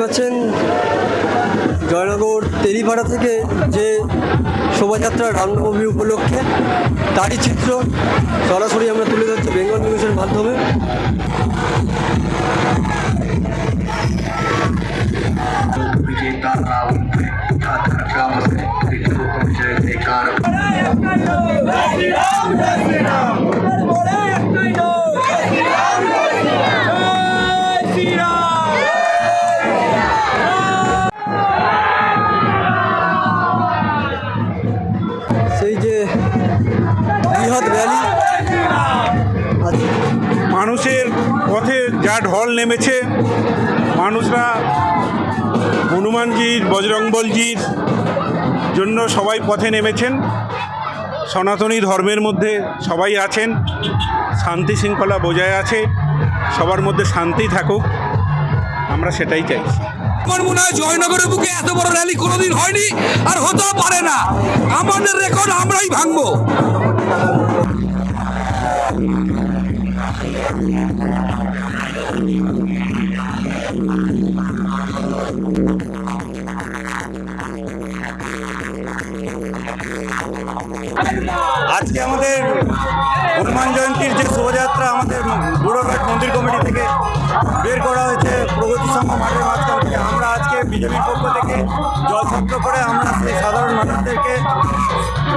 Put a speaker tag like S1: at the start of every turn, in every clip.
S1: পাচ্ছেন জয়নগর তেলিপাড়া থেকে যে শোভাযাত্রা রামনবমী উপলক্ষে তারই চিত্র সরাসরি আমরা তুলে ধরছি বেঙ্গল নিউজের মাধ্যমে। সেই যে বৃহৎ র্যালি
S2: মানুষের পথে যা ঢল নেমেছে, মানুষরা হনুমানজির বজরংবলীর জন্য সবাই পথে নেমেছেন। সনাতনী ধর্মের মধ্যে সবাই আছেন, শান্তি শৃঙ্খলা বজায় আছে, সবার মধ্যে শান্তি থাকুক, আমরা সেটাই চাইছি।
S3: আমার মনে হয় জয়নগরের বুকে এত বড় র্যালি কোনোদিন হয়নি, আর হতেও পারে না। আমাদের রেকর্ড আমরাই ভাঙবো।
S2: আজকে আমাদের হনুমান জয়ন্তীর যে শোভাযাত্রা আমাদের বুড়োঘাট মন্দির কমিটি থেকে বের করা হয়েছে প্রগতি সংঘ মাঠের মাঝখান থেকে, আমরা আজকে বিজেপির পক্ষ থেকে জলছত্র করে আমরা সেই সাধারণ মানুষদেরকে,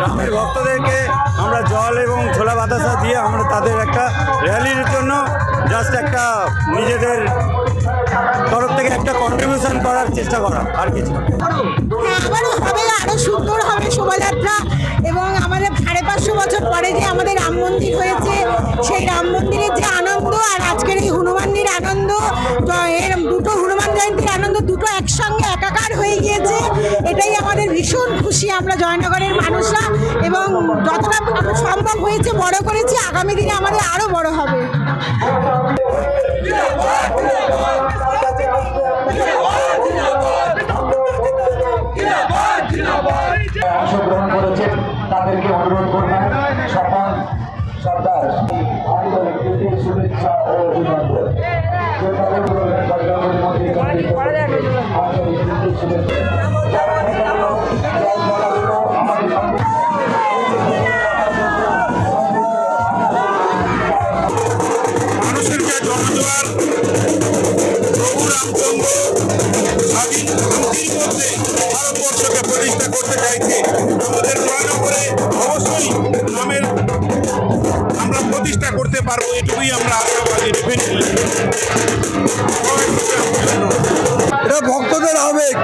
S2: রামের ভক্তদেরকে আমরা জল এবং ছোলা বাতাসা দিয়ে আমরা তাদের একটা র্যালির জন্য জাস্ট একটা নিজেদের তরফ থেকে একটা কন্ট্রিবিউশন করার চেষ্টা করা, আর কিছু।
S4: আবারও হবে, আরও সুন্দর হবে শোভাযাত্রা। এবং আমাদের 550 বছর পরে যে আমাদের রাম মন্দির হয়েছে, সেই রাম মন্দিরের যে আনন্দ আর আজকের এই হনুমানজির আনন্দ, তো এর দুটো হনুমান জয়ন্তীর আনন্দ দুটো একসঙ্গে একাকার হয়ে গিয়েছে। এটাই আমাদের ভীষণ খুশি আমরা জয়নগরের মানুষরা, এবং যতটা সম্ভব হয়েছে বড় করেছি, আগামী দিনে আমাদের আরও বড় হবে।
S5: অংশগ্রহণ করেছেন তাদেরকে অনুরোধ করবেন সকল সর্দার আন্তরিক শুভেচ্ছা ও অভিনন্দন।
S2: মানুষের যে জনজোয়ার, প্রভু রামচন্দ্র স্বাধীন শান্তির মধ্যে ভারতবর্ষকে প্রতিষ্ঠা করতে চাইছে। আমাদের জয়নগরে অবশ্যই নামের আমরা প্রতিষ্ঠা করতে পারবো, এটুকুই আমরা আশাবাদী।
S1: এটা ভক্তদের আবেগ,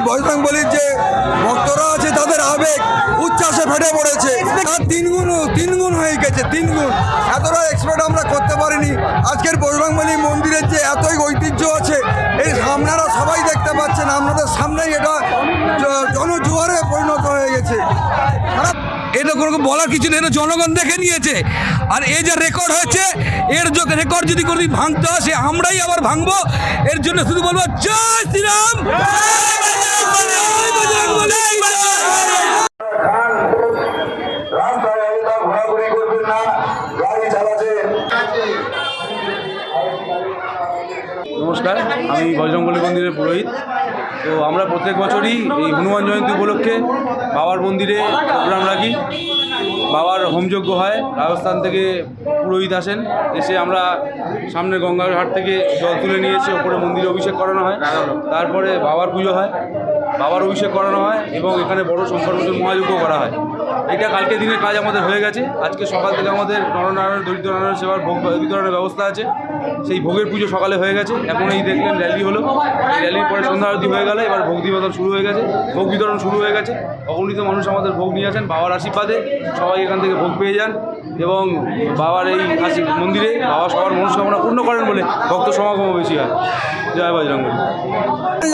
S1: বজরংবলীর যে ভক্তরা আছে তাদের আবেগ উচ্ছ্বাসে ফেটে পড়েছে। তার তিন গুণ হয়ে গেছে, 3 গুণ। এতটা এক্সপেক্ট আমরা করতে পারিনি। আজকের বজরংবলী মন্দিরের যে এতই ঐতিহ্য আছে, এই আপনারা সবাই দেখতে পাচ্ছেন, আপনাদের সামনেই এটা জনজোয়ারে পরিণত হয়ে গেছে।
S3: এটা কোনো বলার কিছু নেই, জনগণ দেখে নিয়েছে। আর এই যে রেকর্ড হয়েছে, এর রেকর্ড যদি কোনোদিন ভাঙতে হয়, সে আমরাই আবার ভাঙবো। এর জন্য শুধু বলবো জয় শ্রীরাম।
S6: নমস্কার, আমি বজরংবলী মন্দিরের পুরোহিত। তো আমরা প্রত্যেক বছরই এই হনুমান জয়ন্তী উপলক্ষে বাবার মন্দিরে প্রোগ্রাম রাখি। বাবার হোমযজ্ঞ হয়, রাজস্থান থেকে পুরোহিত আসেন, এসে আমরা সামনে গঙ্গার ঘাট থেকে জল তুলে নিয়ে এসে ওপরে মন্দিরে অভিষেক করানো হয়। তারপরে বাবার পুজো হয়, বাবার অভিষেক করানো হয়, এবং এখানে বড় শঙ্কর মহাযজ্ঞ করা হয়। এটা কালকে দিনের কাজ আমাদের হয়ে গেছে। আজকে সকাল থেকে আমাদের নরনারায়ণ দরিদ্র নারায়ণ সেবার ভোগ বিতরণের ব্যবস্থা আছে। সেই ভোগের পুজো সকালে হয়ে গেছে। এখন এই দেখলেন র্যালি হলো, এই র্যালির পরে সন্ধ্যা আরতি হয়ে গেলে এবার ভোগ বিতরণ শুরু হয়ে গেছে, ভোগ বিতরণ শুরু হয়ে গেছে। অগণিত মানুষ আমাদের ভোগ নিয়ে আসেন বাবার আশীর্বাদে, সবাই এখান থেকে ভোগ পেয়ে যান। এবং বাবার এই মন্দিরে বাবা সবার মনস্কামনা পূর্ণ করেন বলে ভক্ত সমাগম বেশি হয়। জয় বজরংবলী।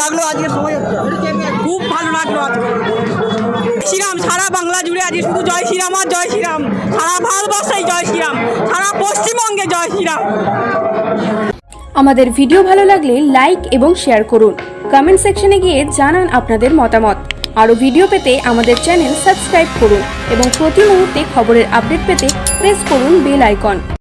S4: লাগলো আজকে খুব ভালো লাগলো আজকে। শ্রীরাম সারা বাংলা জুড়ে আজকে শুধু জয় শ্রীরাম আর জয় শ্রীরাম, সারা ভারতবর্ষে জয় শ্রীরাম, সারা পশ্চিমবঙ্গে জয় শ্রীরাম।
S7: আমাদের ভিডিও ভালো লাগলে লাইক এবং শেয়ার করুন। কমেন্ট সেকশনে গিয়ে জানান আপনাদের মতামত। আরও ভিডিও পেতে আমাদের চ্যানেল সাবস্ক্রাইব করুন এবং প্রতি মুহূর্তে খবরের আপডেট পেতে প্রেস করুন বেল আইকন।